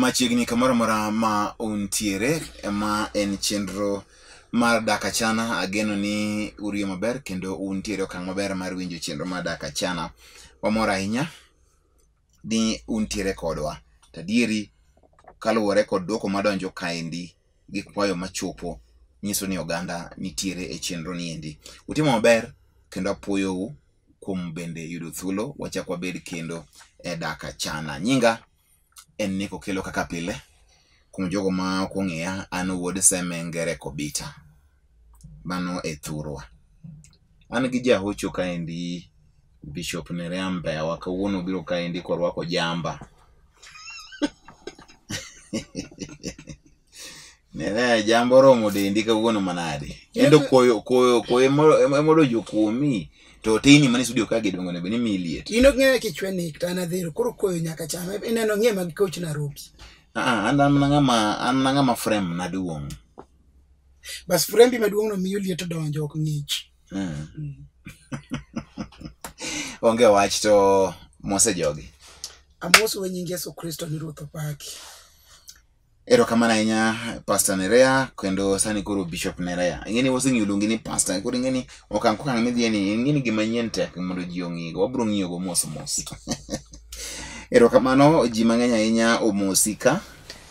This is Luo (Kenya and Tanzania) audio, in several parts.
machiegni kamoro mora ma untiere ma en chenro mar Dak Achana. Ageno ni uriyo maber kendo untiere okang' maber mar winjo chenro mar Dak Achana. Wamor ahinya ni untiere kodwa. Tadieri kaluwore kod dwoko madonjo kaendi gi kwayo machopo nyiso ni oganda nitiere e chenro niendi. Utimo maber kendo apuoyou kuom bende yudo thuolo wachak wabed kendo e Dak Achana. Nyinga en Nick Okelo kaka pile. Kuom jogo ma ok ong'eya, an wuod Semengere Kobita. Mano e thurwa. An gi jahocho kaendi Bishop Nerea Mbewa, kawuono biro kaendi korwako jamba. Nerea jambo romo dendi kawuono manade. Endo koyo emodojo kuomi. To tini mani studio ka gidongo ne beni miliet. Ino ng'eyo kichweni tana dhiro koro koyo nyaka chama. Ineno ng'e mag coach Nairobi. An ng'ama frame naduong'. Bas frame maduong' no miyo liet donjo ok ng'ich. Onge wach to mose jogi. Amos we nying Yesu Kristo ni Ruoth opaki. Erokamano ahinya Pastor Nerea kendo sani koro Bishop Nerea. Ing'eni waseng'iyo luongi ni Pastor, koro ing'eni okang' midhiye ni ing'eni gima nyien tek mondo ji ong'igo, wabiro ng'iyogo mos. Erokamano ji mang'eny ahinya omosi ka.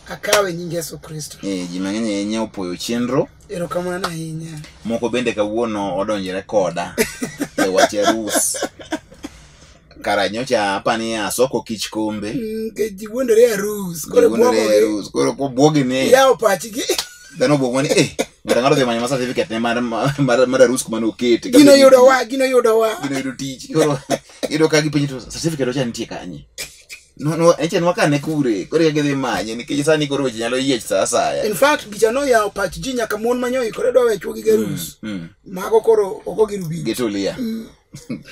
Akawe nying Yesu Kristo. Ji mang'eny ahinya opoyo chenro. Erokamano ahinya. Moko bende kawuono odonjore koda e wach arus. Kara nyocha apani asoko kich kombe. Ke jiwondore arus. Koro bwogi ne. Yao pachigi. Dhano bwogwa ni ng'ato dhi manyo certificate ne mar arus kuma nokete. Gino yudo wa. Gino yudo tich. Koro yudo ka gipenjo to certificate ocha nitie kanye. No, echen wakane kure. Koro gidhi manye nikech sani koro ji nyalo yiech sa asaya. In fact, gichano yao pach ji nyaka mon manyo ikore dowe chuogi gerus. Mago koro oko girubi. Getolia.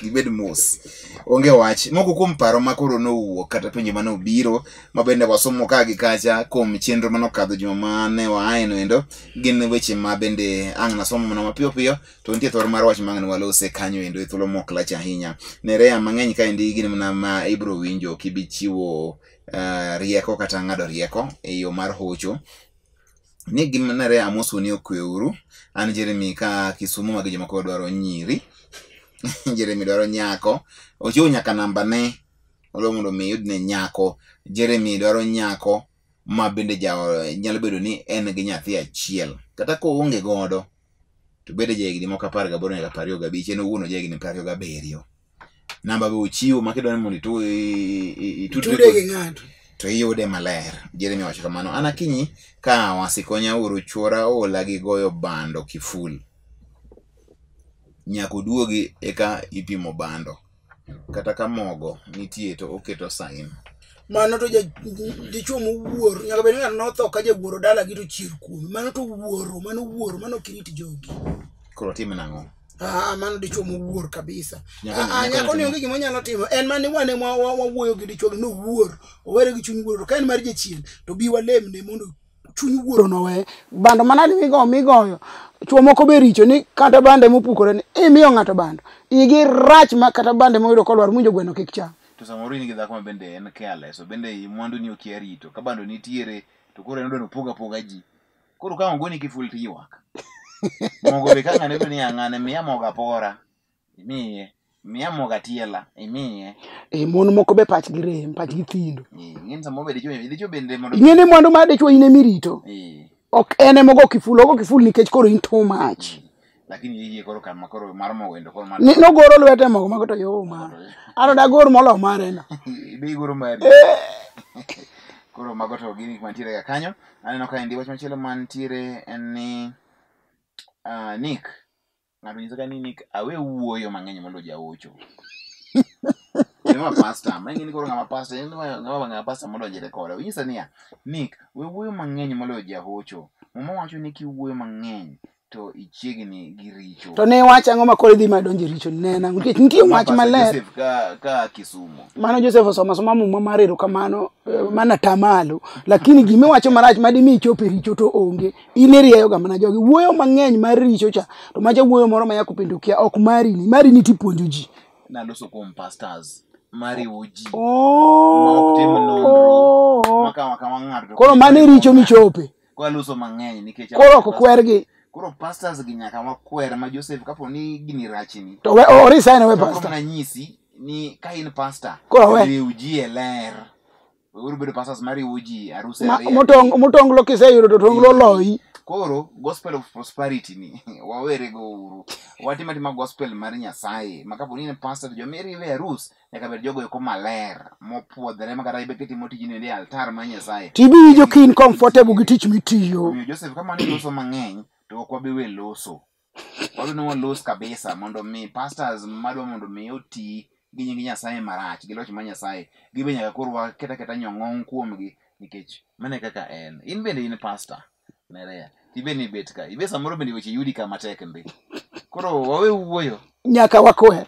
Gibed mos. Onge wach. Moko kuom paro ma koro nowuok kata penjo mane obiro mabende wasomo ka gi kacha kuom chenro manokadho juma mane waaeno endo gin weche ma bende ang' nasomo mana mapiyo piyo to nitie thor mar wach mang'en walose kanyo endo e thuolo mok lach ahinya. Nerea mang'eny kaendi gin mana ma ibro winjo kibichiwo rieko kata ng'ado rieko e yo mar hocho. Ni gima Nerea amosu ni okweuru. An Jeremy ka Kisumu magi joma koro dwaro nyiri. Jeremy dwaro nyako. Ochiwo nyaka namba ne. Olo mondo mi yud ne nyako. Jeremy dwaro nyako ma bende nyalo bedo ni en gi nyathi achiel. Kata ko onge godo to bede jahigni moko 18 nyaka 25 en owuon jahigni 27. Namba be ochiwo ma kidwani mondo itude gi ng'ato to iyude maler. Jeremy wacho kamano. An akinyi ka wasikonya oro chuora ola gi goyo bando Kiful. Nyako duogi eka ipimo bando. Kata ka mogo nitie to oketo sign. Mano to dichuo mowuoro nyaka bed ng'ato notho ka jawuoro dala gi to chier kuome. Mano to wuoro, mano kiriti jogi. Koro tim nang'o? Mano dichuo mowuoro kabisa. Nyako ni onge gima nyalo timo. En mane wane wawuoyo gi dichuo no wuoro. Owere gi chuny wuoro. Ka en mar jachien to bi walemne mondo chuny wuoro no we. Bando manade migoyo. Chuo moko be richo ni kata bande mopukore ni imiyo ng'ato bando. Igi rach ma kata bande moyudo kolwar munjo gweno kik cham. To samoro in gi dhako ma bende en careless, bende mwandu ni okia rito. Ka bando nitiere to koro en odwa poga ji. Koro ka ongoni Kiful tiywak. Mogo be ka ng'ane be ni ang'ane miya moga pora. Imiye. Miya moga tiela. Imiye. Mon moko be pachgi rem, pachgi thindo. Ng'en samoro be dichuo bende mondo. Ng'ene mwandu ma dichuo ine mirito. Ok ene mogo Kiful nikech koro in too much. Lakini yeye koro kan makoro mar mogo endo koro mar. No goro lwete mogo mago to yo ma. Aro da goro molo mare na. Be goro mari. Koro mago to gini mantiere ga kanyo. Aneno ka endi wach machielo mantiere en ni Nick. Ng'ato nyiso ka ni Nick awe wuoyo mang'eny molo jaocho. Ng'ama pastor, mang'eni koro ng'ama pastor, ng'ama pastor mondo jere koda. Unyisa niya, Nick, we wuoyo mang'eny molo jaocho. Mama wacho ni kiwuoyo mang'eny to ichiegni gi richo. To ne wacha ng'oma koro dhi madonje richo nena. Nitie wach maler. Joseph ka Kisumu. Mano Joseph osoma muma marero kamano mana tamalo. Lakini gime wacho marach madimi ichope richo to onge. Inerieyo ga mana jogi wuoyo mang'eny mar richo cha. To maja wuoyo moro ma yakupindukia ok mari ni tipuonjo ji. Naloso kuom pastors. mari uji ma ok tim nonro maka kama ng'ato koro mane richo michope kwa luso mang'eny nikech koro ok kwergi koro pastors gi nyaka makwer ma Joseph kapo ni gini rachni to we resign we pastor koro na nyisi ni ka in pastor koro we uji e ler uru bedo pastors mari uji aruse motonglo kiseyudo to tonglo loyi koro gospel of prosperity ni wawere go uru watima gospel mar Nyasaye makapo ni pastor jo meri we arus nyaka bed jogo eko maler mopuodhre makata ibe kitimo tijini ndi altar mar Nyasaye tibi jo kin comfortable gi tich mitiyo Joseph kama ni loso mang'eny to ok wabi we loso wabi no los kabisa mondo mi pastors madwa mondo mi oti gi nying Nyasaye marach gi loch mar Nyasaye gibe nyaka koro waketa nyong'ong kuomgi nikech mane kaka en in bende in pastor nerea ibe ni bet ka ibe samoro bende weche yudi kama tek ndi koro wawe wuoyo nyaka wakwer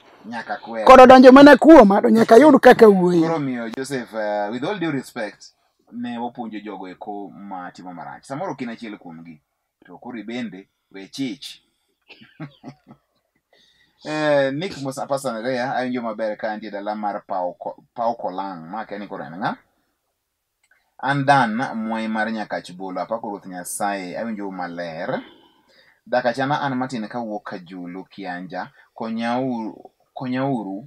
kwer koro donjo mana kuoma to nyaka yud kaka wuoyo koro miyo Joseph with all due respect ne wapuonjo jogo eko matimo marach samoro kin achiel kuomgi to koro bende we chich Nick Musa Pasanerea awinjo maber ka antie dala mar Pau Kolang ma keni koro en ng'a an Dan mwai mar Nyakach Bolo apako Ruoth Nyasaye awinjo maler dakachana an matin kawuok Kajulu Kianja konyauru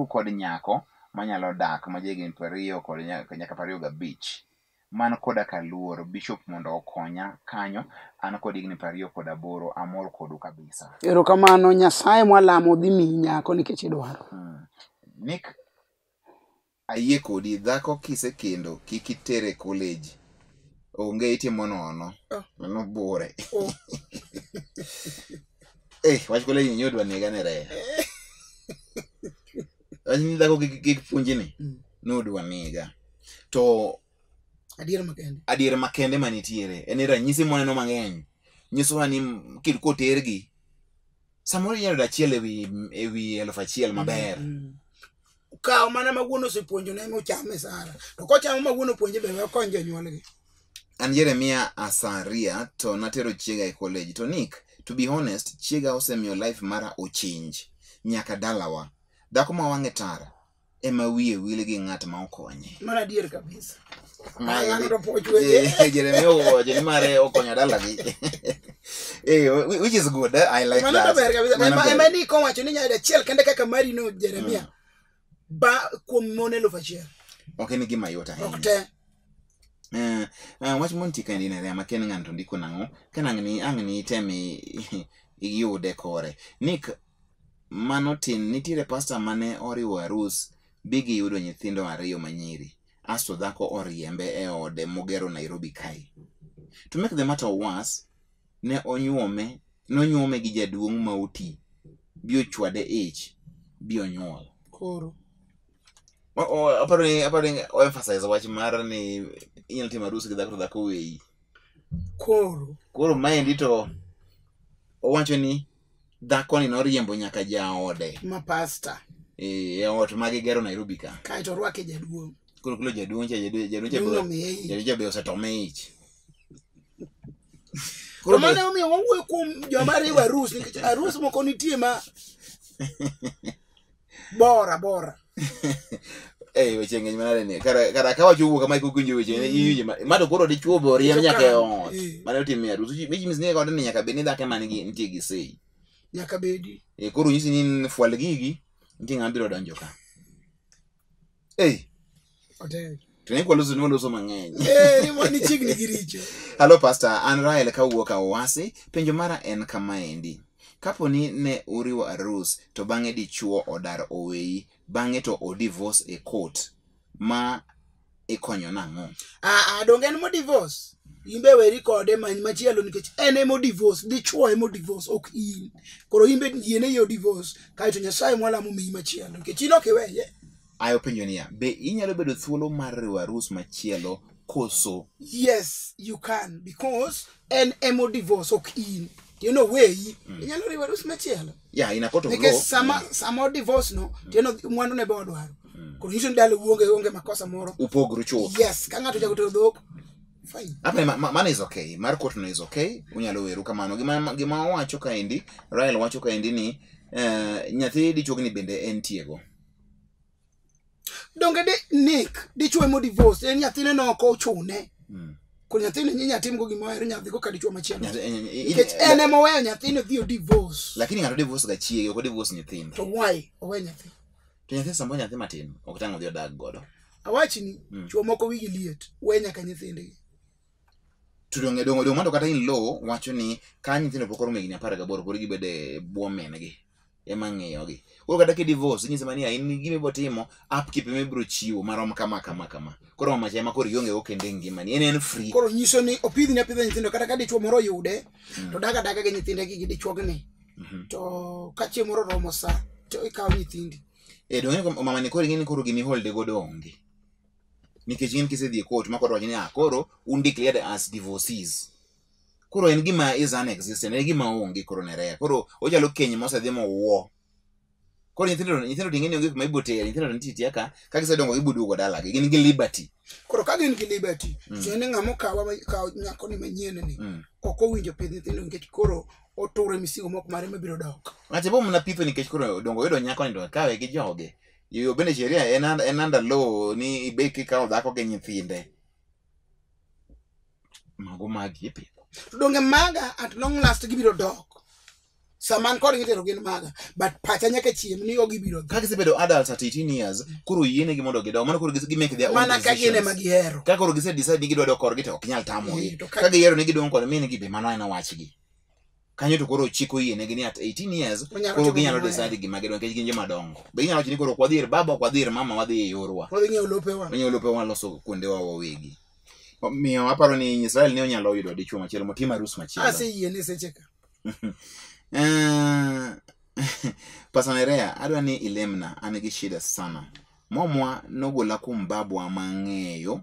kod nyako manyalo dak ma jegin 20 kod nyaka 25 man koda kaluor bishop mondo okonya kanyo an kod higni 28 amor kodu kabisa erokamano Nyasaye mwalamo dhi miyi nyako nikech idwaro Nick ayie kodi dhako kisekendo kik itere college onge itimo nono no bure wach college ni nyodwa nega ne re ani dhako kik puonjini nodwa nega to adier makende manitiere en ranyisi moneno mang'eny nyisowa ni kid kotergi samoro inyalo dachiel ewi 1,000 maber kaw mana mawuono osepuonjo ne mochame Sara to kochamo mawuono puonje be okony jonyuolgi an Jeremia Asaria to natero chiega e college to Nick to be honest chiega osemiyo life mara ochange nyaka dalawa dhako ma wang'e tara ema wiye wil gi ng'at ma okonye mana adier kabisa Jeremia owacho ni mare okonyo dalagi which is good I like that ema ni kowacho ni nyada chiel kende kaka mari no Jeremia ba kuom mone 1,000 ok ni gima yota okte wach monti kendi ne rema ken ng'anto ndiko nang'o ang'ni temi yude kore Nick mano tin nitiere pastor mane oriwo arus bigi yudo nyithindo 2 manyiri asto dhako oriembe e ode mogero Nairobi kai to make the matter worse ne nonyuome gi jaduong' ma oti bio chwade ich bio nyuol koro aparo emphasize wach mar ni inyalo timo arus gi dhako weyi koro maendi to owacho ni dhako ni noriembo nyaka jaode ma pastor e ot magigero Nairobi ka kai to rwake jaduong' kuro jaduong' be osetome ich koro mane omiyo wawuoyo kuom joma riwo arus nikech arus moko nitie ma bora weche ng'eny manade ni kara ka wacho wuok kama ikukunjo weche iwinje mato koro dichuo be oriemb nyaka e ot mane otime arus which means ni kod ni nyaka bed ni dhako ema nitie gi sei nyaka bedi koro nyisi ni fwal gigi nitie ng'ama biro donjo ka to loso mang'eny ni chigni gi richo Hello pastor an Rael kawuok Awasi penjo mara en kamaendi kapo ni ne uriwo arus to bang'e dichuo odar oweyi bang'e to o divorce e court ma ikonyo nang'o donge en mo divorce imbe weri kode machielo nikech en emo divorce dichuo emo divorce ok in koro imbe yene yo divorce kai to Nyasaye mwalamo miyi machielo nikech in ok iweye ayo penjo niya be inyalo bedo thuolo mar riwo arus machielo koso yes you can because en emo divorce ok in tieno weyi inyalo riwo arus machielo ina court of law because sama divorce no tieno mwandu ne bo dwaro koro hizo ndalo onge makosa moro upogru chuth yes ka ng'ato jago to dhok fine man is okay mar court no is okay unyalo weru kamano gima wacho kaendi Rael wacho kaendi ni nyathi dichuogni bende en tiego donge de Nick dichwe mo divorce en nyathine no ko chune ko nyathine nyinya tim go gimoero nyathi go kadichwe machielo nikech ene mo weyo nyathine dhi divorce lakini ngato divorce ga chiege ko divorce nyithindo to why owe nyathi to nyathi sambo nyathi matin ok tango dhi odag godo awachni chwo moko wigi liet we nyaka nyithinde dongo mondo kata in law wacho ni ka nyithindo pok oromo higni 18 koro gibede bwo mengi ema ng'iyogi koro kata ki divorce nyise mania in gimi botimo upkeep mibro chiwo marom kama koro macha ema koro ionge okende ngimani en free koro nyiso ni opidh nyithindo kata ka dichwo moro yude to daga gi nyithinde gi dichwogni to ka chieng' moro romo sa to ikawo nyithindi donge mama ni koro gini koro gimi holde godo onge nikech in kisedhi e court ma koro wacho ni koro un declared as divorcees koro en gima is unexistent en gima onge koro nerea koro ojalo keny mosedhi mowuo koro nyithindo tingeni onge kuma ibotere nyithindo nitie ka gisedongo gibudugo dala gin gi liberty koro ka gin gi liberty tiende ng'amo kawo nyako ni manyien ni ok owinjo pidh nyithindo nikech koro oture misigo moko mare mabiro dok ate bo mna pitho nikech koro dongo yudo nyako ni do kawe gi joge yo bende sheria en under law ni ibeki kawo dhako gi nyithinde mago magi pidho donge maga at long last gibiro dok saman kod gitero gin maga but pacha nyaka chiem ni gibiro ka gisebedo adults at 18 years koro yiene gi mondo gidong mano koro gimake their own mana ka gine magihero ka koro gise decide ni gidwa dok korgi to ok nyal tamogi ka gihero ni gidong kod min gi be mano en wachgi kanyo to koro chiko yiene gi ni at 18 years koro ginyalo decide gima gidong nikech gin joma dongo be ginyalo wacho ni koro kwadhi ir baba kwadhi ir mama wadhi e yorwa wadhi ng'iewo lopewa loso kuondewa wawegi miyo aparo ni Israel ne onyalo yudo dichuo machielo motim arus machielo yiene seche ka Pasanerea adwa ni ilemna an gi shida sana momwa nogola kum babwa mang'eyo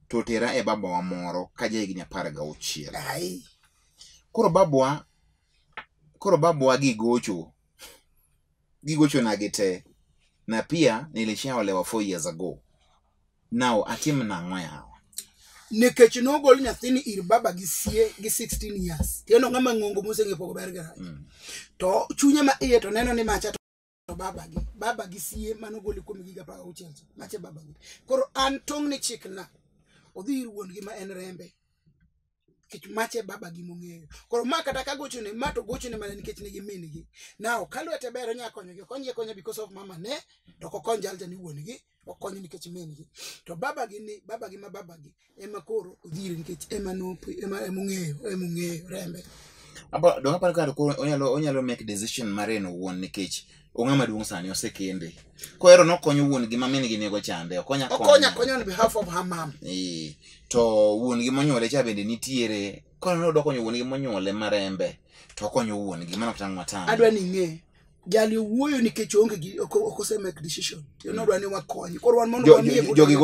to tera e babwa moro ka jahigni 16 koro babwa gigocho na gite na pia nilishaolewa 4 years ago now atim nang'o yawa nikech nogol nyathini ir baba gi sie gi 16 years tieno ng'ama ng'ongo moseng'e pogo ber gara to chunye ma iye to neno ni macha to baba gi sie manogoli kuom giga 16 macha baba gi koro an tong' ni chikna odhi ir wuon gi ma en rembe kich macha baba gi mong'eyo koro ma kata ka gocho ne ma to gocho ne mana nikech ne gi min gi now kalwete ber nya konyo gi konye because of mama ne to kokon jalja ni wuon gi okonyo nikech min gi to baba gi ema koro odhire nikech ema mong'eyo rembe aba donga par ka koro onyalo make decision mare no wuon nikech ong'ama duong' sani osekende koero nokonyo wuon gi mamin gi nego chande okonya on behalf of her mom to wuon gi monyuole cha bende nitiere kono no konyo wuon gi monyuole marembe to konyo wuon gi mano tang' matang adwa ni ng'e jali wuoyo nikech onge gi okose make decision no dwa ni wakonyi koro wan mondo wamiye jogi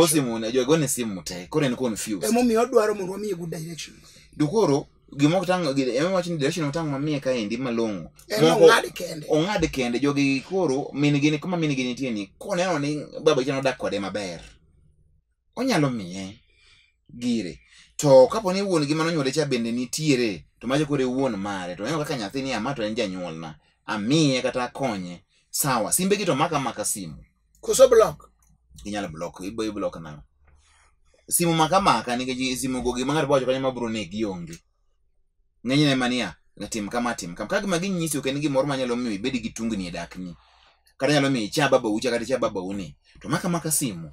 go ne simu te koro en confused emo miyo dwaro mondo wamiye good direction dukoro gimok tang' ema wacho ni direction tang' mamiye ka endi malong'o ong'ad kende jogi koro min gi kuma min gi nitie ni koneno ni baba jano dak kode maber onyalo miye gire to kapo ni wuon gi manonyuole cha bende nitiere to macho kore wuon mare to neno kaka nyathi ni ama to en janyuolna amiye kata konye sawa simbe gi to maka simu koso block inyalo block ibo block na simu maka nikech simu go gi mang'ato bocho kanyo mabro ne gionge ng'enyne mania tim kama ka gima ginyisi ok en gimoro manyalo miyo ibed gi tungni e dakni kata nyalo miyo cha baba ucha kata cha baba uni to maka simu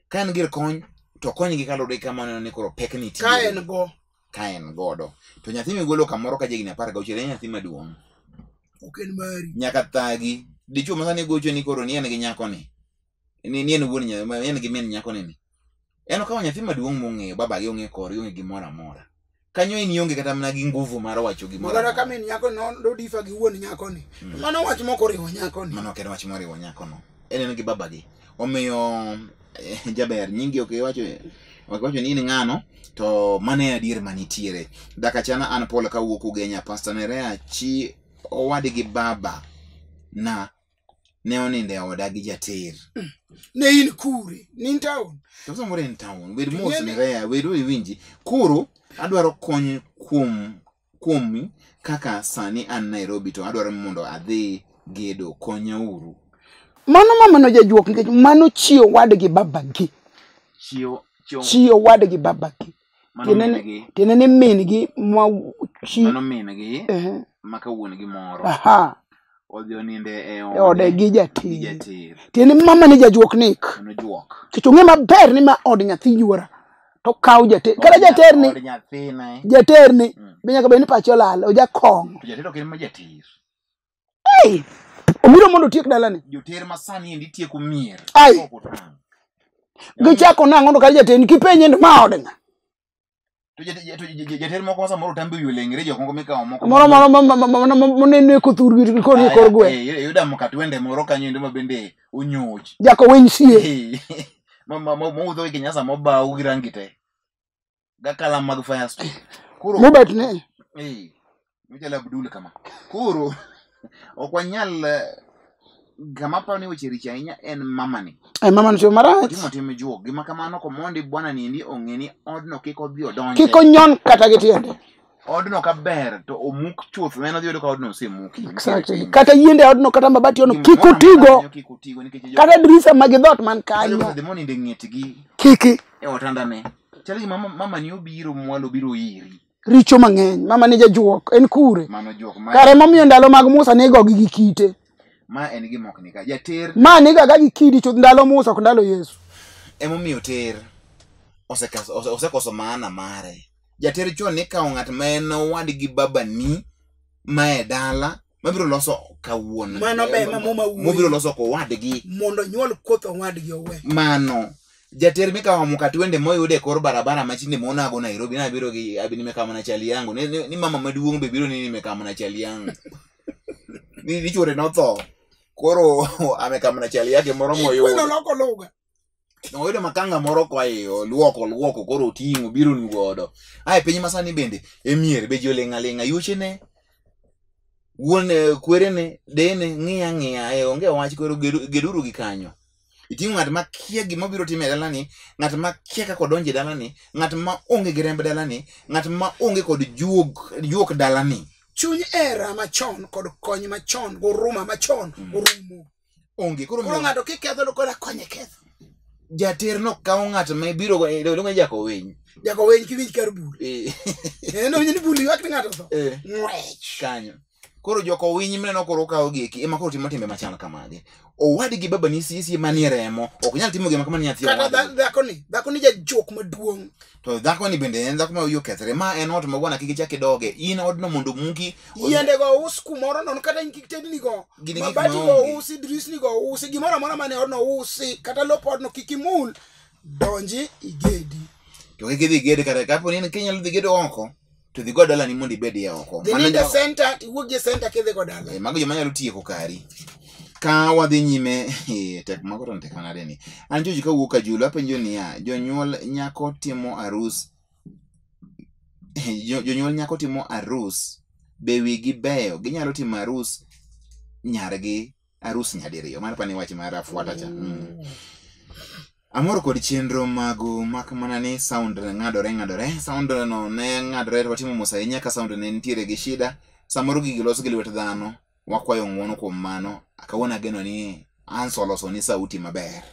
ka en gir kony to kony gi kalore kama neno ni koro pek ni tie ka en godo to nyathi migolo kamoro ka jigni 16 nyathi maduong' ok en mari nyaka thagi dichuo masani gocho ni koro ni en gi nyako ni en wuon nyako en gi min nyako ni en ka nyathi maduong' mong'eyo baba gi ong'e kor ong'e gimoro amora kanyo in ionge kata mana gi nguvu mar wacho gimoro amora ka min nyako no do difa gi wuon nyako ni mano wach moko riwo nyako ni mano kendo wach moriwo nyako no en gi baba gi omiyo jaber nyingi ok wacho ni in ng'ano to mane adier manitiere daka chana an Paul kawuok Ugenya Pasanerea chi owadi gi baba na ne oninde oda gi jater ne in kure nin town to somewhere in town with most Nerea we do winji kuro adwaro kony kuom kaka sani an Nairobi to adwaro mondo adhi gedo konya uru Mano mama no jajuok nikech mano chiyo wadgi babagi. Chiyo wadgi babagi. Tiene ni min gi ma chi. Mano min gi maka wuon gi moro. Aha. Odhi oninde e ode gi jatir. Tiene mama ni jajuok nik. Mano juok. Kichunge maber ni ma od nyathi yuora. To kaw jater. Kala jater ni. Od nyathi ne. Jater ni. Binyaka be ni pacho lal. Oja kong. To jater ok en ma jatir. Hey! Omiro mondo tiek dalani. Joter masani endi tieko mier. Ai. Gichako nango ndo kala jater ni kipenye ndo ma od nga. To jater moko masa moro tambe yolengre jok moko mikawo moko. Moro monene ko thurbi ko ni kor gwe. Yuda mokatwende moro kanyo ndo mabende onyoch. Jako winy sie. Mo gi nyasa mobaw gi rangi te. Gakala mag fast. Kuro mobet ne. Michala Abdul kama. Kuro okwanyal gama pa ni weche richa inya en mamani. Mama no marach. Timo juok gima kamano ko mondi bwana ni ndi ongeni odno kiko dhi odonje. Kiko nyon kata gitiende. Odno ka ber to omuk chuth neno dhi ka odno osemuki. Exactly. Kata yiende odno kata mabati ono kiko tigo. Kata drisa magidhot man kanyo. Kata demoni ndi ngetgi. Kiki. E otanda ne. Chali mama ni obiro mwalo biro iri. Richo mang'eny. Mama ni jajuok en kure. Mano juok. Kare momiyo ndalo mag Musa ne go gi kite. Ma en gi mok ni ka jater. Ma ni ga gi kidi chuth ndalo Musa ok ndalo Yesu. Emomiyo ter osekoso maana mare. Jater chon ni kawo ng'at ma en wadgi babani ma e dala mabiro loso kawuono. Mano be mama wuoyi. Mobiro loso ko wadgi mondo nyuol kotho wadgi owe. Mano jater mikawo mkati wende moyude kor barabara machinde mona go Nairobi na biro gi abini mekama na chali yangu ni mama maduong be biro ni mekama na chali yangu. Ni chore no tho. Koro amekama na chali yake moro moyo. Bueno loko luga. No yule makanga moro kwa hiyo luoko koro tingu biro ni godo. Ai penyi masani bende emier be jolenga yuchene. Wuon kwerene dene ng'iya onge wach koro geduru gi kanyo. Itingo ng'at ma kia gima biro time dalani, ng'at ma kia ka kodonje dalani, ng'at ma onge gi rembe dalani, ng'at ma onge kod juok dalani. Chuny era machon kod kony machon goruma machon orumo. Onge koro ng'ato kiketho lo koda konye ketho. Jater no kawo ng'at ma biro go donge jako winy. Jako winy kiwinj kar bul. No ni bul ywak ni ng'ato tho. Ng'wech kanyo. Koro joko winy mneno koro kawo giki ema koro timo timbe machal kamage. Owadgi baba ni sisi manie remo ok nyal timo gima kama ni nyathi. Kata dhako ni jajok maduong'. To dhako ni bende en dhako ma yo kethre ma en ot magwana kiki chake doge in odno mondo muki yiende go us kumoro non kata kik tedni go mabati go usi drisni go usi gimoro moro mane odno usi kata lopodno kikimul donji igedi to kiki igedi kata kapo ni Kenya ludhi gedo oko to dhi go dala ni mondi bedi ya oko mano the center iwuok center kidhi go dala mago joma nyalo tieko kari ka wadhi nyime tek mako to tek manade ni an joji ka wuok ka julo apenjo niya jonyuol nyako timo arus jonyuol nyako timo arus be wigi beyo ginyalo timo arus nyargi arus nyadiriyo mana pani wach mara fuata cha amoro kod chenro mago makmana ni sound ng'adore sound no ne ng'adore to timo musa nyaka sound ne ntiere gi shida samoro gigi loso gi lwet dhano wakwayo ng'wono kuom mano akawona geno ni ansolo so ni sauti maber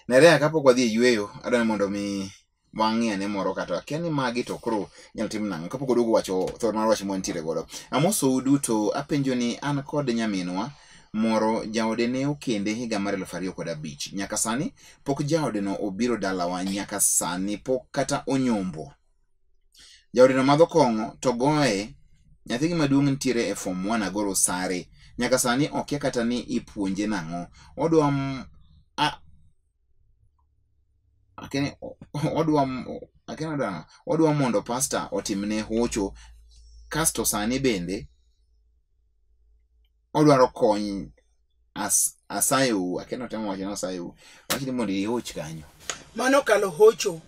nere kapok wadhi yweyo adwani mondo mi wang'ie ne moro kata keni magi to koro nyalo tim nang'o kapok oduogo wacho thor mar wach montiere godo amoso duto apenjo ni an kod nyaminwa moro jaode ne okende higa mar 2005 nyaka sani pok jaode no obiro dalawa nyaka sani pok kata onyombo jaode no madho kong'o to goye nyathi gi maduong' ntiere e form 1 agoro sare nyaka sani okia kata ni ipuonje nang'o odwa mondo pastor otimne hocho kasto sani bende odwaro kony asayo akeno temo wacho asayo wachni mondo ihoch kanyo mano kalo hocho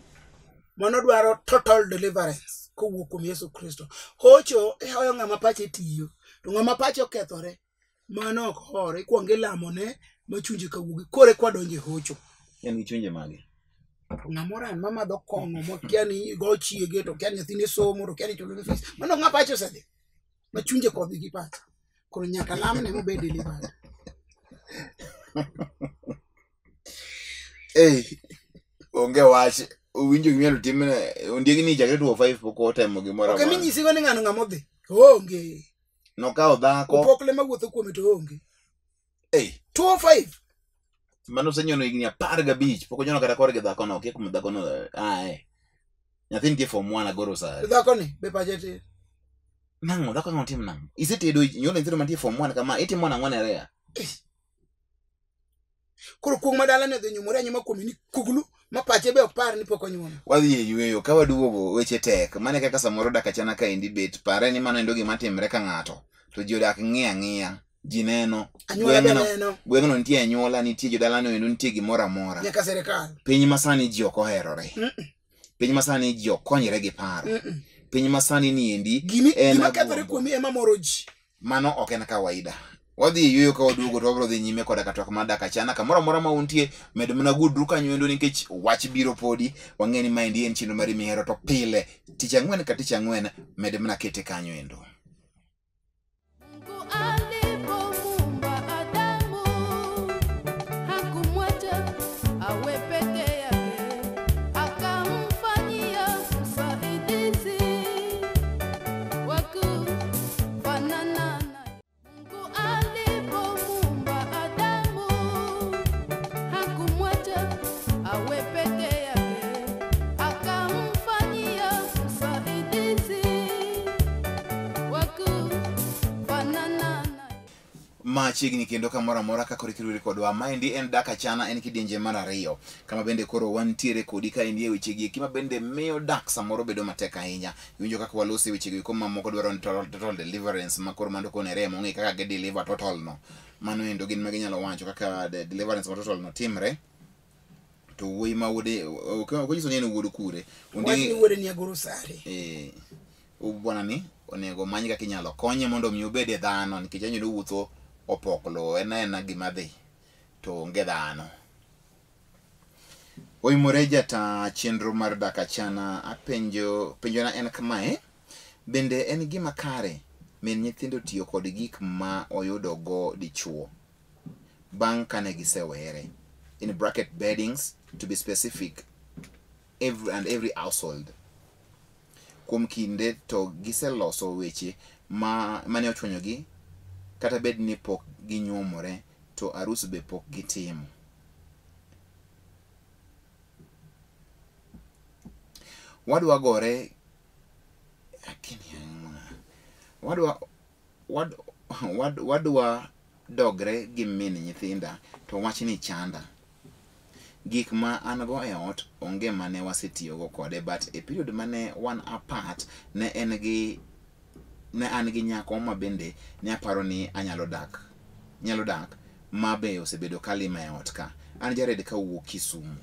mano dwaro total deliverance kowuok kuom Yesu Kristo hocho e hoyo ng'ama pache tiyo to ng'ama pache okethore mano ok hore ikwonge lamo ne machunje kawuogi kore kwa donje hocho en gi chunje mage ng'amora en mama do kong'o mokiani go chiege to kiani nyathine somo to kiani chulo fees mano ng'ama pache osedhi machunje kodhi gi pache koro nyaka lamne mobed delivered onge wach winjo gimielo timne ondiegi ni chakre 205 pok otemo gimoro amora. Ok minyisigo ni ng'ano ng'ama odhi. Onge. Nokawo dhako. Opokle mawuotho kuome to onge. 205. Mano senyono higni 15 pok onyono kata korgi dhako no. Kia kuom dhako no. Nyathi nitie form 1 agoro sa. Dhako ni be pache tin. Nang'o dhako no tim nang'o? Isetedo nyolo nyithindo mantie form 1 kama itimo nang'o ne rea? Koro kuong madala ne dhi nyumore anyuma kuom ni kuglu ma pache be ok par ni pok onyuomo. Wadhi e yweyo ka waduogo weche tek. Mane kaka samoro dak achana ka endi bet pare ni mano endo gima timre ka ng'ato. To ji odak ng'iya. Ji neno. Gweng'no nitie anyuola, nitie jodalano endo nitie gimoro amora. Nyaka serikal. Piny masani ji ok oherore. Piny masani ji ok konyre gi paro. Piny masani ni endi gima kethore kuomi ema moro ji. Mano ok en kawaida. Wadhi e yweyo ka waduogo to wabro dhi nyime koda katwak mar dak achana kamoro amora ma untie medo mana gudru kanyo endo nikech wach biro podi wang'e ni maendi en chenro mari mihero to pile tich ang'wen ka tich ang'wen medo mana kete kanyo endo. Machiegni kendo kamoro amora ka koro ikiruri kodwa. Maendi en dak achana, en kidienje mar ariyo kama bende koro wantiere kodi ka endi e wechegi eki ma bende miyo dak samoro bedo matek ahinya. Iwinjo kaka walosi wechegi eko mamoko dwaro ni total deliverance ma koro mando kone remo ng'e kaka deliver total no. Mano endo gin ma ginyalo wacho kaka deliverance ma total no timre. To wuoyi ma wuode okonyiso ni en wuod kure. Wani wuode ni agoro sare. Bwana ni onego many kaka inyalo konye mondo mi obed dhano nikech anyalo wuotho opoklo en gima dhi to onge dhano. Oimore jata chenro mar dak achana penjona en kamae, bende en gima kare min nyithindo tiyo kod gik ma oyudo go dichuo bang' kane gisewere, in bracket beddings to be specific, every household, kuom kinde to giseloso weche mane ochwanyogi kata bed ni pok ginyuomore to arus be pok gitimo. Wadwa gore wadwa dogre gi min nyithinda to wach ni chanda. Gik ma an go e ot onge mane wasetiyogo kode, but e period mane wan apart ne an gi nyako ma bende ne aparo ni anyalo dak ma be osebedo kalima e ot ka. An Jared ka wuok Kisumu.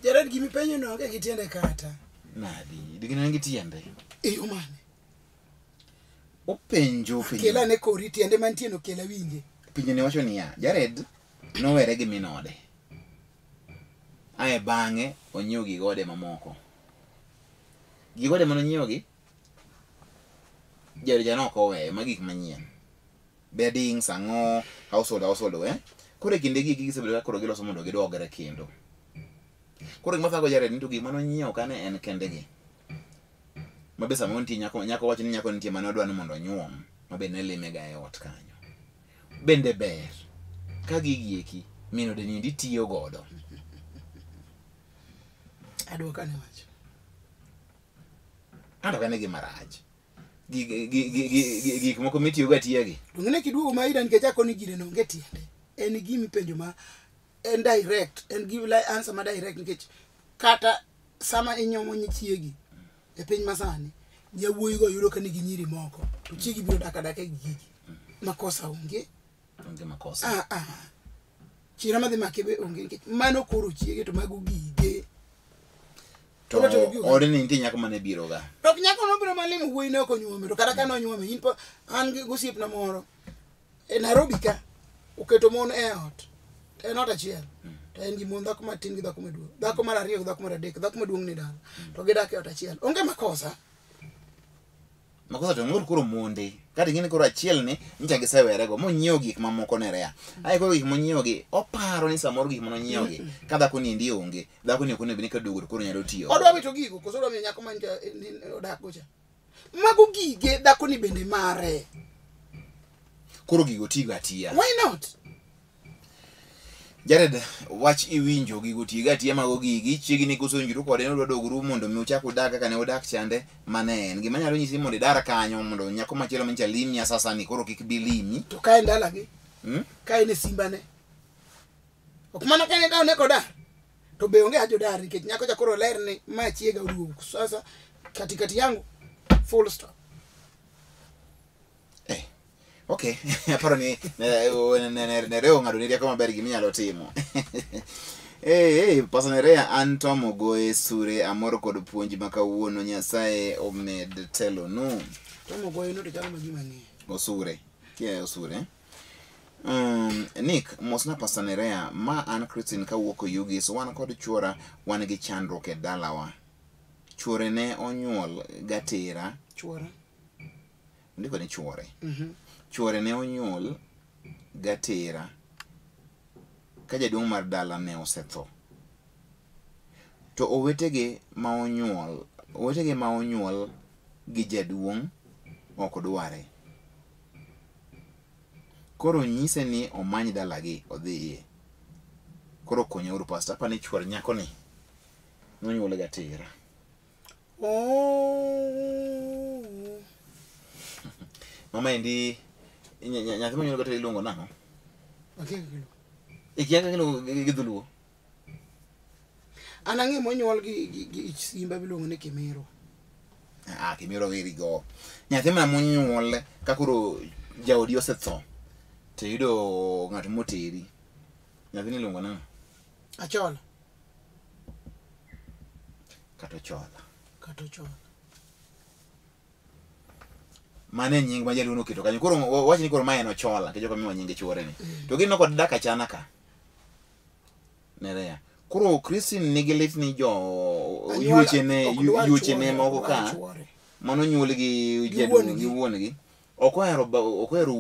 Jared gimi penyo no onge gitiende kata. Nadi, digino ngi tiende. Eyo mane? Openjo. Kela ne kori tiende mantie no kela winje. Pinyo ne wacho niya, Jared nowere gi minode. Ae bang'e onyiewo gigode mamoko. Gigode mano nyiewogi Jared janok oweyo magik manyien. Beddings ang'o, household koro kinde gigi gisebedo koro giloso mondo gidogre kendo. Koro gima thago Jared nito gik mano nyiewo kane en kendegi. Mabe sama nitie nyako wacho ni nyako nitie mane odwa ni mondo onyuom, mabe ne limega e ot kanyo. Bende ber ka gigi eki minode ni tiyo godo. Adwoka ne wacho. Ando kane gima rach. Gik moko mitiyo ga tiyagi. Ng'ene kiduogo ma ida nikech ako ni gire no onge tiende. En gimi penjo ma en direct, en give like answer ma direct nikech kata sama inyomo nyichiegi e piny masani jawuoyi go yudo ka nigi nyiri moko to chiegi biro dak e gigi. Makosa onge makosa. Chira madhi make be onge nikech mano koro chiege to mago gige. To ore ni nitie nyako mane biro ga. Ok nyako no biro malimo wuoyi ne ok onyuome to kata kano onyuome in po an gi gosiepna moro e Nairobi ka oketo mon e ot. En ot achiel. To en gi mon dhako matin gi dhako maduong'. Dhako mar ariyo gi dhako mar adek, dhako maduong' ni dala. To gidak e ot achiel. Onge makosa. makosa to ngor kuro monde kata ngine kuro achiel ni ncha gisewere go monyiew gik mamoko ne rea ai koro gik monyiew gi oparo ni samoro gik mononyiew gi ka dhako ni ndi onge dhako ni okone bini ka dogor koro nyalo tiyo odwa wito gigo koso odwa miyo nyako manja odak gocha mago gige dhako ni bende mare koro gigo tigo atiya why not Jared wach iwinjo gigo tigo atiya mago gigi chiegni koso njuru kode no doguru mondo mi uchak udak kaka ne udak chande mane en gima nyalo nyisi mondo idara kanyo mondo nyako machielo mancha limi sasa ni koro kik bi limi to kae ndala gi kae ne simba ne ok mana kae daw ne koda to be onge ajo dar nikech nyako cha koro ler ni ma chiega uduogo sasa katikati yangu full stop okay aparo ni ne reo ngado ni rieko maber gimi nyalo timo pasonerea Antom ogoye sure amoro kod puonj makawuono Nyasaye omed telo no tomo goye no to chalo magima ni osure kia osure Nick mosna pasonerea ma an Christine kawuoko yugi so wan kod chuora wan gi chandruok e dalawa chuore ne onyuol gatera chuora ndiko ni chuore chuore ne onyuol gatera ka jaduong' mar dala ne osetho to owetege ma onyuol gi jaduong' ok dware koro nyise ni omany dalagi odhiye koro konyouru pastor pani chuor nyako ni nonyuol gatera mama endi nyathi manyuol gatera iluongo nang'o ikiaka kilo gidhuluo anang'e monyuol gi simba biluongo ni Kimiro Kimiro wirigo nyathi mana monyuol ka koro jaodi osetho to yudo ng'at moteri nyathi ni iluongo nang'o Achola kata Ochola mane nying ma jaluo noketo kanyo koro wach ni koro ma en Ochola ke joka miwa nyinge chuore ni to gin kod dak achana ka nerea koro Christine nigi lit ni jo yuche ne moko ka mano nyuol gi jaduong' gi wuon gi ok ohero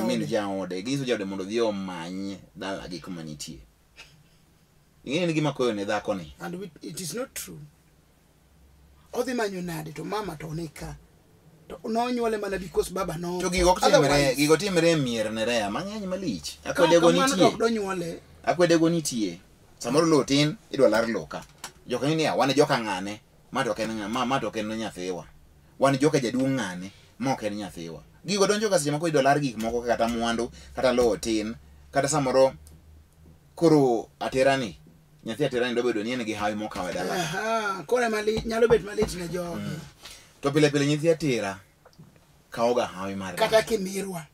min jaode giso jaode mondo dhi omany dala gi kuma nitie ing'e ni gima koyo ne dhako ni and it is not true odhi manyo nade to mama to nika to no nyuole mana because baba no to gigo timre mier ne rea mang'eny malich akwedego nitie samoro lotin idwa lar loka joka ni wan joka ng'ane ma to ken nyathiwa wan joka jaduong' ng'ane ma ok en nyathiwa gigo donjo ka seche moko idwa lar gik moko kata mwandu kata lotin kata samoro koro aterani nyathi aterani do bedo ni en gi hawi mokawe dala kore mali nyalo bet malit ne jo to pile nyithi atera kaoga hawi mar kata Kimirwa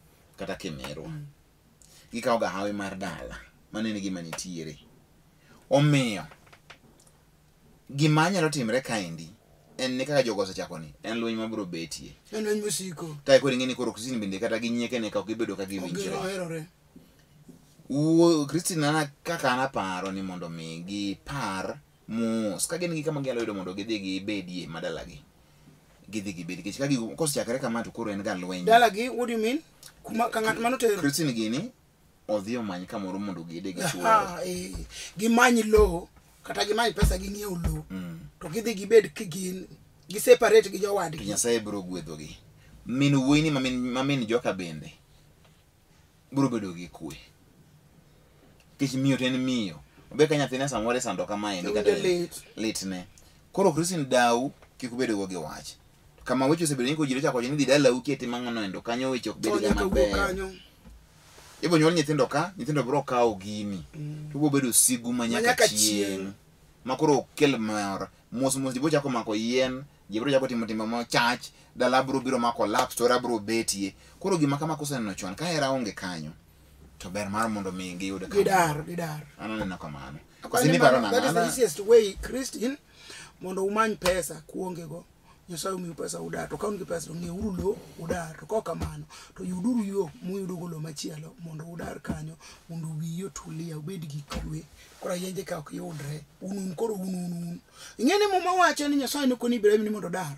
gikaoga hawi mar dala manene gima nitiere omiyo gima nyalo timre kaendi en ni kaka jogo osechako ni en lweny mabiro betie en lweny musiko tai koro ing'eni koro Christine bende kata gi nyieke ne ka ok gibedo ka giwinjore Christine ana kaka anaparo ni mondo mi gipar mos ka gin gi kama ginyalo yudo mondo gidhi gibedie madalagi gidhi gibedi kech ka gigo kosechakre kama to koro en ga lweny dalagi what do you mean kuma ka ng'at mano tero Christine gini odhi omany kamoro mondo gide gi chuore gimany lo kata gimany pesa gi ng'iew lo to gidhi gibed kigin gi separate gi jowadgi Nyasaye biro gwedhogi min wuoyni mamin joka bende biro bedo gi kwe kech miyo to en miyo obe ka nyathine samoro sando kama endi kata litne koro Christine dau kik ubedgo gi wach kama weche osebedo ni kojiro chako ni dhi dalau kieti mang'ano endo kanyo weche ok bed ga maber ibo nyuol nyithindo biro kawo gini to bo bedo sigu manyaka chieng' makoro kel mor mos jibo chako mako yien jibro chako timo mo chach dala biro mako lapse to biro betie koro gima kama koseneno chon ka era onge kanyo to ber mar mondo mi giyude gidar ananena kamano kwani that is the easiest way Christine mondo umany pesa kuongego Nyasaye umiyo pesa udar to kaun gi pesa to ng'ieuru lo udar to kamano to yuduru yo muyudo golo machielo mondo udar kanyo mondo wiyo tulia ubed gi kwe kora yenje ka ok yudre unun ing'eni mama wacho ni Nyasaye nokoni Ibrahim ni mondo dar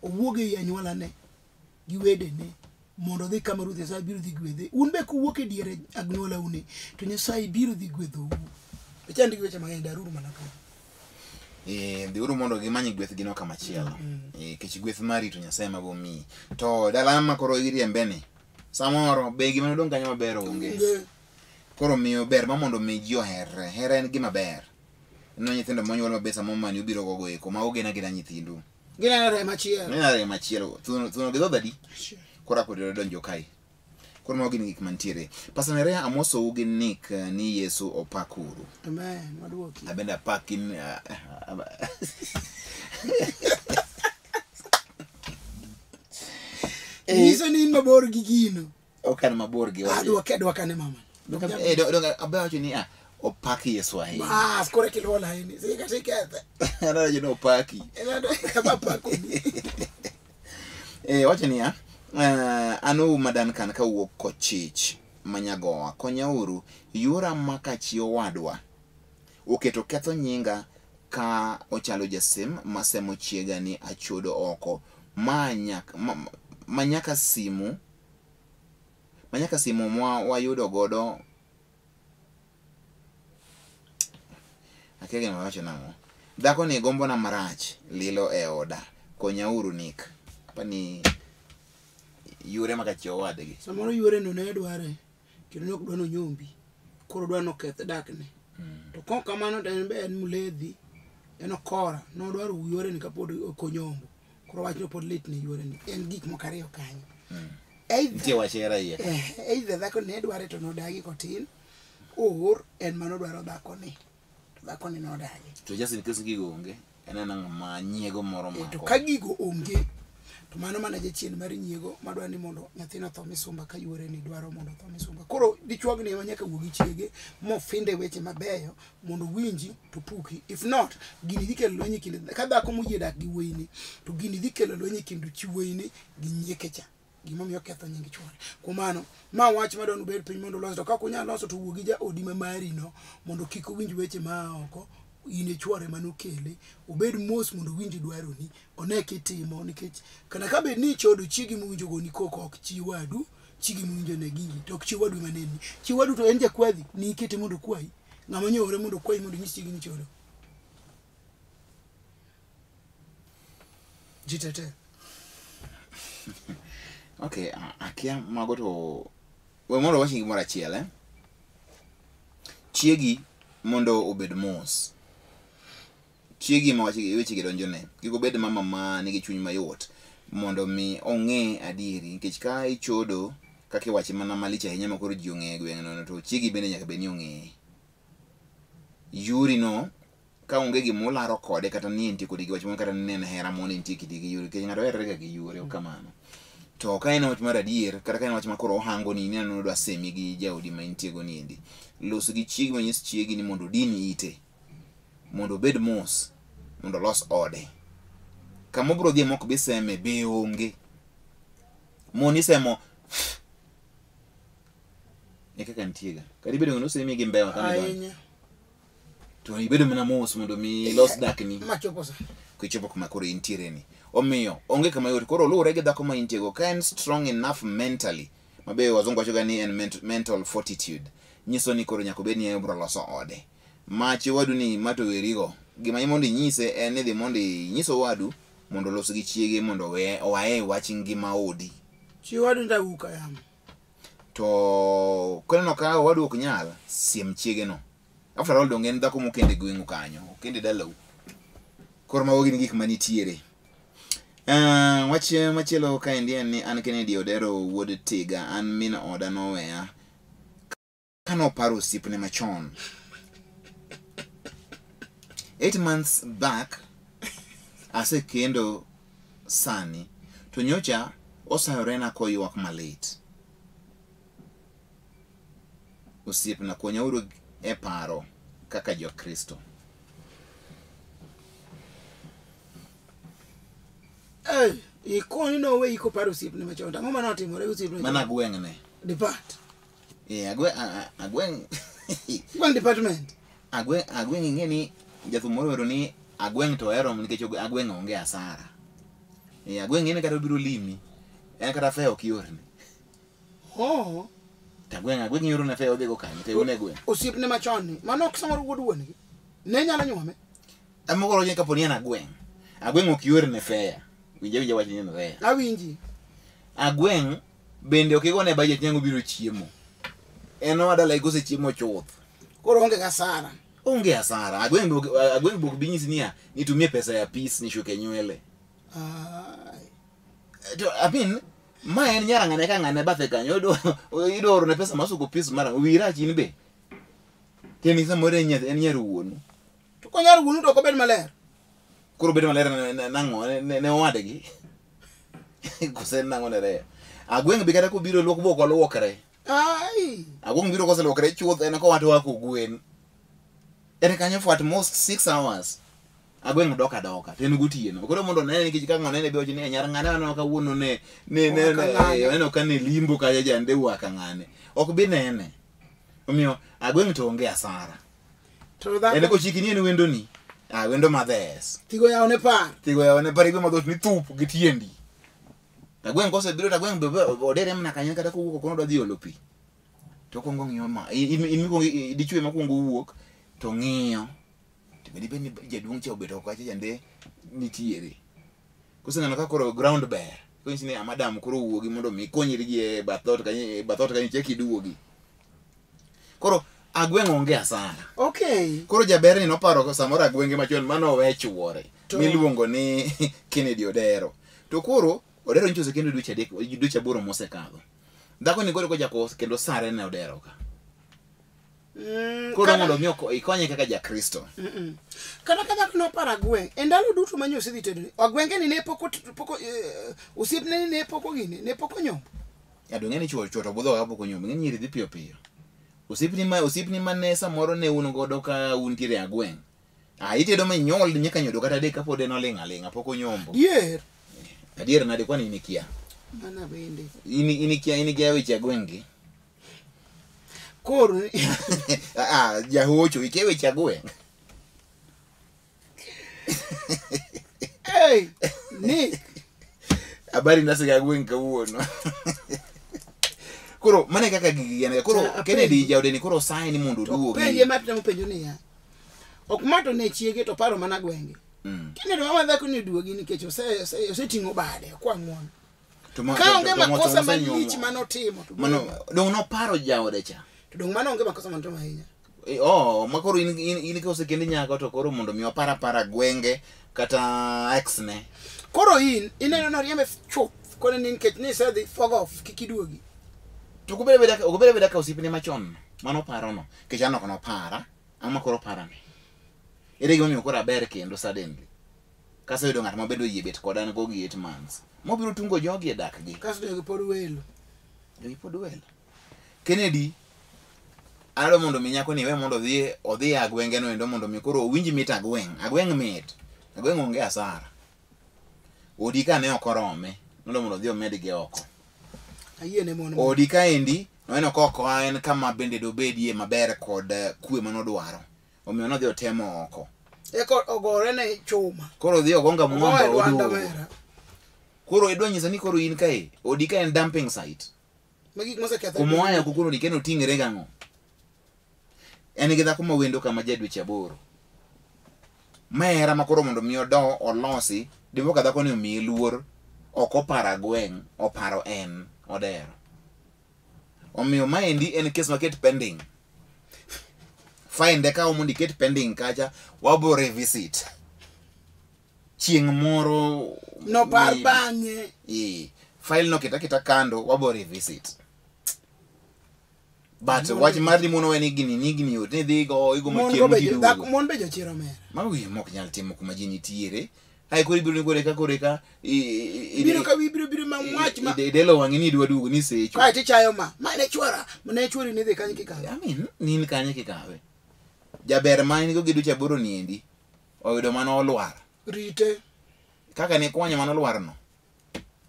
owuog e anyuolane gi wedene mondo dhi kama Ruoth Nyasaye biro dhi gwedhe. Un be kuwuok e diere anyuola uni to Nyasaye biro dhi gwedhou. Chandi gi weche mang'eny daruru mana ka. Dhiuru mondo gimany gweth gino kama chielo. Kech gweth mari to Nyasaye mabomi. To dala ma koro iriembeni. Samoro be gima nodong' kanyo maber onge. Koro miyo ber ma mondo mi ji oherre. Hera en gima ber. No nyithindo monyuol maber samo mani ubiro gogo eko ma ogena gina nyithindu. Gina re machielo. Gina re machielo. Thuno gi dhodadi. Kora pod donjo kai. Koro ma gin gik mantiere. Pastor Nerea amoso ugi Nick ni Yesu opakuru. Amen. Waduoki. Abenda pakin Niso ni mabor gi gino. Okan mabor gi. Dwa kane mama. Abacho ni opaki Yesu ahi. Bas kore kilola hini. Sika tikete. Ana jino opaki. Kama pako. Wacho ni anu madan kan ka wuok Kochich Manyagoa konyauru yura makachio wadwa oketo ketho nyinga ka ochalo jasim masemo chiega ni achodo oko manyaka simu mwa wayudo godo akege mawacho nango dhako ni gombo na marach lilo e oda konyauru Nick pani yure makachio wadgi. Samoro yure no ne dware kendo nok dwano nyombi koro dwano keth dakne. To kon kamano den be en muledhi en okora no dwaro yure ni kapod konyombo koro wachno pod lit ni yure ni en gik mokariyo kanyo. Tie wachera ye. Either dhako ne dware to nodagi kotin or en mano dwaro dhako ni. Dhako ni nodagi. To just in case gigo onge en nang ma nyiego moro mako. To ka gigo onge to mano mana jachien mar nyiego madwa ni mondo nyathina tho misumba ka yore ni dwaro mondo tho misumba. Koro dichuogni manyaka wuogi chiege mo finde weche mabeyo mondo winji to puki. If not gini dhi kelo lwenye kind ka dhako moyie dak gi wuoyini to gini dhi kelo lwenye kind chi wuoyini gi nyieke cha gima miyo ketho nying chuore. Kuom mano ma wach madon bed piny mondo loso to ka kunya loso to wuogi ja odi ma mari no mondo kik winj weche ma oko ine chuore manokele obed mos mondo winji dwaroni one kitimo nikech kana ka bed ni chodo chigi mwinjo goni koko ok chi wadu chigi mwinjo ne gingi to ok chi wadu maneni chi wadu to en jakwadhi ni ikete mondo kwai ngama nyore mondo kwai mondo nyisi chigi ni chodo jitete. Okay, akia mago to we mondo wachi gimoro achiel chiegi mondo obed mos. Chiegi ma weche gidonjone gigo bed mama ma nigi chuny mayot mondo mi ong'e adieri nikech ka ichodo kaka iwache mana malich ahinya ma koro ji ong'e gweng'no to chiegi bende nyaka bed ni ong'e yuri no ka onge gimolaro kode kata ni entie kodi gi wach mo kata nene hera mo ni entie kidi gi yuri kech ng'ato herre gi yuri kamano to ka en wach mar adier kata ka en wach ma koro ohango ni neno dwa semi gi jaodi ma entie go niendi los gi chiegi manyis chiegi ni mondo dini ite mondo bed mos mondo los ode kama bro dhie mok biseme be onge moni semo kaka ntiega kadi bedo no semi gi mbewa kama to ibedo mana mos mondo mi los dakni machopo sa kuchopo kuma koro intiere ni omiyo onge kama yot koro lure gi dhako ma intiego ka en strong enough mentally mabe wazungu wachoga ni en mental fortitude nyiso ni koro nyako bed ni bro loso ode machi wadu ni mato werigo gima imondi nyise en ni dhi mondi nyiso wadu mondo los gi chiege mondo wae wach ngima odi chi wadu ndauka yamo to kono ka wadu ok nyal siem chiege no after all dongen dhako mokende gweng'u kanyo okende dalau koro mawogi ni gik manitiere wach machielo ka en ni an Kennedy Odero wuod Tiga an min oda noweya kano paro sipne machon 8 months back ase kendo sani to nyocha osayorena koywak malit osiepna konyauru e paro kaka jo Kristo. Ikoni no we iko paro osiepne machon ang'o mano timore osiepne mana gweng'ne depart agweng gweng department agweng ing'eni jathum moro ni agweng to ero nikech agweng onge asara Agweng' ng'ene kata obiro limi en kata fe ok yorne. Oh. Agweng' yorne fe odhi go kanye te une gweng'. Osiepne machon ni mano ok samoro wuod wuongi ne nyalo nyuome. Amokoro nye kaponi en agweng' ok yorne fe. Winja wach ni fe. Awinji. Agweng' bende ok igone budget nyango biro chiemo. En wadala igose chiemo chuth. Koro onge gasara. Onge hasara. Agweng' bok binyisi niya nitumie pesa ya peace nishuke nywele. I mean, ma en nyarang'ane ka ng'ane bathe kanyo idoro ne pesa masuko peace mara wira chin be. Keni samore en nyaru wuonu. To ko nyaru wuonu to ko bed maler. Koro bed maler nang'o ne owadegi. Kusen nang'o ne re. Agweng' bi kata ko biro luok bok oluokre. Ai. Agweng' biro kose luokre chuth en ko wato wako gwen. En kanyo for at most 6 hours. Agweng' doka ten gutieno. Koro mondo nene nikech ka ng'one ne be ochi ni nyarang'ane ano ka wuono ne neno ka ne limbo ka jande waka ng'ane. Ok bi nene. Omiyo agweng' to onge asara. To da. En ko chikini en wendo ni. Wendo madhes. Tigo yaone par. Igwe madhot ni thup gi tiendi. Agweng' kose biro agweng' be odere mna kanyo kata kuwuok kono dwa dhi olo pi. To kongo ng'iyo ma in dichwe makuongo wuok to ng'iyo. Bedi beni jaduong' cha obeto kacha jande nitiere. Kuseneno ka koro ground bear. Konyisi ni madam koro wuogi mondo mi konyri gi bathot kanyo cheki duogi. Koro agweng' onge asara. Okay. Koro jaber ni noparo samoro agwenge machon mano we chuore miluongo ni Kennedy Odero. To koro Odero nchose kendo dweche 8 mosekadho. Dhako ni koro jako kendo sare ne Odero ka. Koro mondo mi ikonye kaka ja Kristo. Kana no paragwe. Endalo duto manyo sidhi tedo. Agwenge ni ne poko osiepne ni ne poko gini, ne poko nyombo. Adonge ni chuo to budho ga poko nyombo, ng'eny dhi piyo piyo. Osiepni mane samoro ne un godo ka untiere agweng'. Itedo manyol nyaka nyodo kata dek kapod en oling' poko nyombo. Dier. Adier nade kwani inikia. Mana bende. Inikia weche agweng' Koro jahocho ike weche agweng'. Hey, Nick. Habari nasiga agweng' kawuono. Koro mane kaka gigi koro Kennedy jaodeni koro sai ni mondo duogi. Penje matamo penjo ni ya. Ok mato ne chiege to paro mana gwenge. Kennedy mama dhako ni duogi nikech oseting'o bade kwa ng'uono. Ka onge makosa malich manotimo to mano dong no paro jaode cha. To dong mano onge makosa manotimo ahinya. Makoro in ka osekendi nyako to koro mondo mi para gwenge kata ex ne. Koro ineno no riembe chuth kone ni nikech ni sedhi fog off kikiduogi. To kubere ka osipne machon mano paro no kech anoko no para ama koro para ne. Ere gimomiyo koro aber kendo suddenly. Kase yudo ng'at mabedo yie bet koda go gi 8 months. Mobiro tungo jogi e dak gi. Kaso jogi pod welo. Kennedy alo mondo mi nyako ni we mondo odhi agwenge no endo mondo mi koro winji mit agweng' mit. Agweng' onge asara. Odi ka ne okorome mondo odhi omed gi oko. Ayiene mono. Odi ka endi no koko en kama bende dobedie maber kod kwe manodwaro. Omiyo nodhi otemo oko. Eko ogore ne chuma. Koro dhi ogonga mwamba odu. Koro idwa nyisa ni koro in kae odi ka en dumping site. Magi mose ketho. Kumoya kukuro dikeno tingre gang'o. En gi dhako ma wendo kama jadweche 8. Mera makoro mondo mi odo olosi dipo ka dhako ni omiye luor ok oparo agweng' oparo en Odero. Omiyo maendi en case market pending. Fine deka omondi ket pending kacha wabo revisit. Chieng' moro no par bang'e. File no kita kando wabo revisit. But wach mar di mono weni gini yot ne dhi go igo machiemo dak mon be jochiro mer. Mawi mok nyal timo kuma ji nitiere. Ai kori biro gore ka biro mamwach ma delo wangi ni dwa duogo ni secho. Ka ti chayo ma ne chwara mane chwori ni dhi kanyi kikawe. I mean nin kanyi kikawe. Jaber mine go giducha boro niendi. Oyudo mano olwar. Rite. Kaka ne kwanya mano olwar no.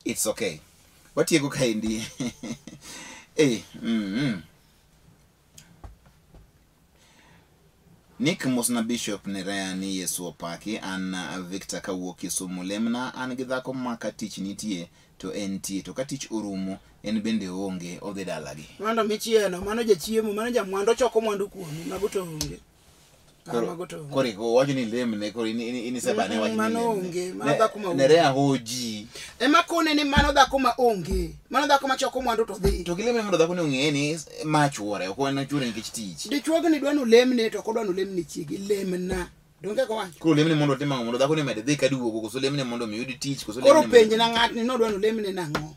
It's okay. Watieko kaendi. Nick Musna Bishop Nerea ni Yesu opaki an Victor kawuok Kisumu lemna an gi dhako ma ka tich nitie to entie to ka tich orumo en bende onge odhi dalagi. Mano michieno, mano jachiemo, mano jamwandu choko mwandu kuomi, mago to onge. Koro wacho ni lemne koro ini sebane wacho ni mano onge, mano dhako ma onge. Nerea hoji. Ema kone ni mano dhako ma onge. Mano dhako ma choko mwandu to dhi. To gilemne mondo dhako ni ong'e ni ma chuore, ok en chuore nikech tich. Dichuogo ni dwano lemne to kodwano lemne chiegi, lemna. Donge ko wacho. Koro lemne mondo timo mondo dhako ni med dhi ka duogo koso lemne mondo mi yudi tich koso lemne. Koro penje na ng'at ni no dwano lemne nang'o.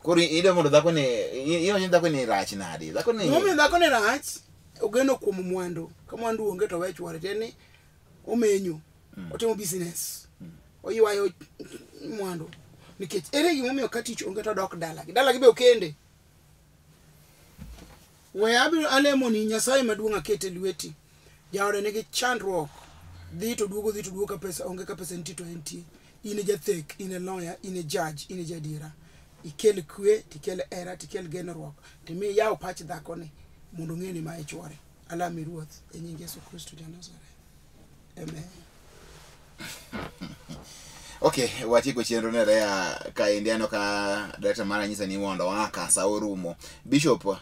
Koro ida mondo dhako ni iyo dhako ni rach nadi. Dhako ni rach. Ogeno kuom mwandu. Ka mwandu onge to we chuore teni omenyo. Otimo business. Oywayo mwandu. Nikech ere gima omiyo ka tich onge to dok dalagi. Dalagi be okende. We abiro alemo ni Nyasaye maduong' akete lweti. Jaode nigi chandruok. Dhi to duogo ka pesa onge ka pesa nitie to entie. In e jathek, in e lawyer, in e judge, in e jadira. Ikel kwe, tikel era, tikel generuok. Timi yaw pach dhako ni mondo ng'e ni ma e chuore. Alami ruoth e nying Yesu Kristo ja Nazareth. Amen. Okay, wachiko chenro Nerea ka indiano ka director mara nyisa ni mondo waka sa orumo. Bishop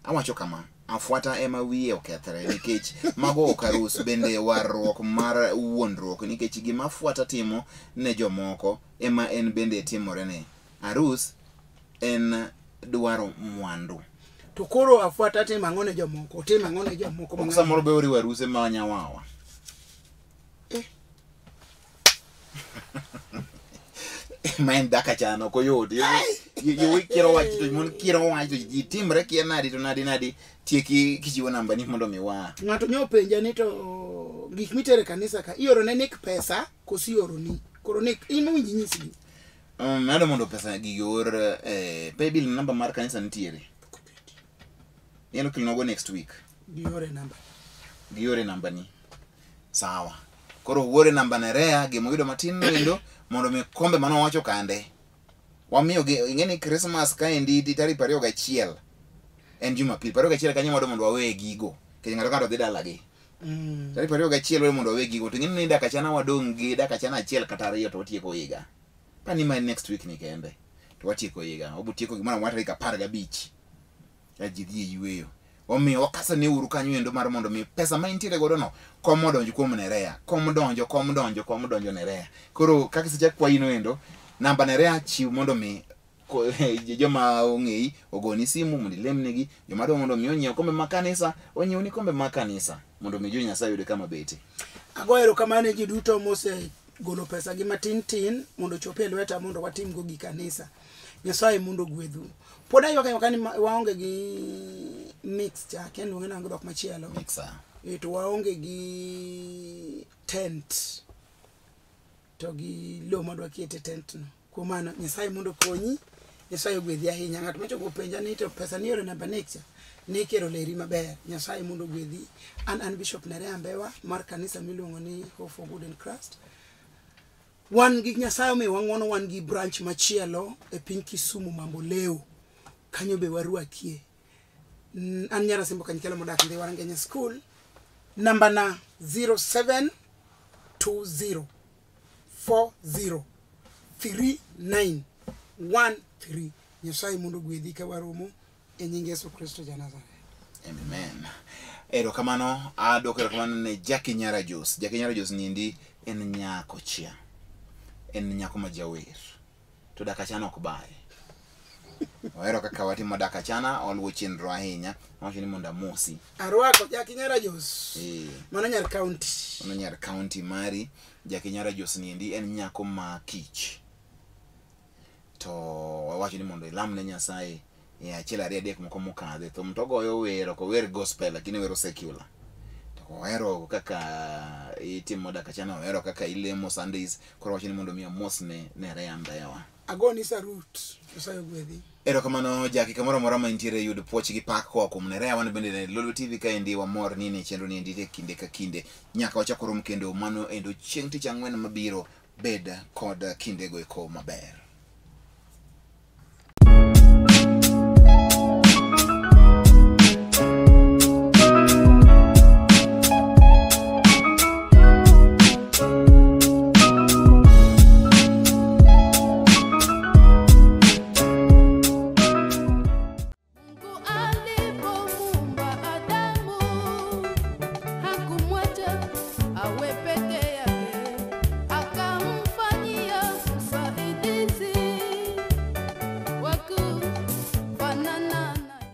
awacho kama afuata ema wiye okethre nikech mago okarus bende warruok mar wuondruok nikech gima afuata timo ne jomoko ema en bende timore ne arus en dwaro mwandu to koro afuata timo ang'one jomoko mang'eny samoro be ori waruse ma nyawawa main daka chano ko yodi you kiro wacho to mon kiro wacho ji timre kia nadi to nadi tieki kichiwo namba ni mondo mi wa ng'ato nyo penja ni to gik mitere kanisa ka ioro ne nik pesa kosi oro ni koro nik imo winji nyisi nado mondo pesa gi yor pay bill number mar kanisa nitiere yelo kilnogo next week giore namba ni sawa koro wuore namba Nerea gimo yudo matin wendo mondo mi kombe mano wacho kande wamiyo ingeni Christmas ka endi tarik 21 en Jumapil 21 kanyo mondo wawe gigo ke ng'ato ka dhi dalagi tarik 21 we mondo wawe gigo to ng'eni ni daka chana wadong gi daka chana achiel kata ariyo to watieko higa pani ma next week ni kende to watieko higa obutieko gimana wata tarik 15 ya jidhi yueyo omiyo wakasa ne uru kanyo endo mar mondo mi pesa ma intiere godo no komo donjo kuom Nerea kom donjo Nerea koro kaka seche kwa ino endo namba Nerea chiw mondo mi joma ong'ei ogoni simu mondo lemnegi joma dwaro mondo mi onyiew kombe makanisa onyiew ni kombe makanisa mondo mi jo Nyasaye yude kama bete agoero kamane ji duto mose golo pesa gi matin tin mondo chope lweta mondo watim go gi kanisa Nyasaye mondo gwedhu pod ayuak kani waonge gi mixture kendo ng'ena ng'dok machielo mixer to waonge gi tent to gi lo madwa kiete tent no kuom mano Nyasaye mondo konyi Nyasaye gwedhi ahinya ng'at machogo penja ni to pesa ni ore namba next ni kero leri maber Nyasaye mondo gwedhi an Bishop Nerea Mbewa mar kanisa miluongo ni Hope for Good and Christ wan gi Nyasaye me wang'wono wan gi branch machielo e piny Kisumu mambo leo kanyo be waruakie an nyara simbo kanyikelo modak ndi Warangenya school namba na 0720403913 Nyasaye mondo gwedhi ka waromo e nying Yesu Kristo ja Nazareth. Amen. Erokamano adokero kamano ne Jackie Nyara Jos. Jackie Nyara Jos nindi en nyako chia. En nyako majawer. To daka chana ok bae. Ohero kaka watimo daka chana oluwo chenro ahinya. Wacho ni monda mosi. Arwako Jackie Nyara Jos. Mano Nyar County. Mano Nyar County mari. Jackie Nyara Jos nindi en nyako ma kich. To wacho ni mondo ilamne Nyasaye ya achiel ariyo adek moko mokadhe to mtogoyo wero ko wer gospel lakini wero secular to wero kaka itimo daka chana wero kaka ilemo Sundays koro wacho ni mondo mi amos ne Nerea Mbewa agoni sarut Nyasaye gwedhi. Erokamano Jackie kamoro mora ma intiere yud puoch gi pak ko kuom Nerea wan bende ne Lolo TV ka endi wamor nini chenro ni endi te kinde ka kinde nyaka wachako rom kendo mano endo chieng' tich ang'wen mabiro bed kod kinde go eko maber.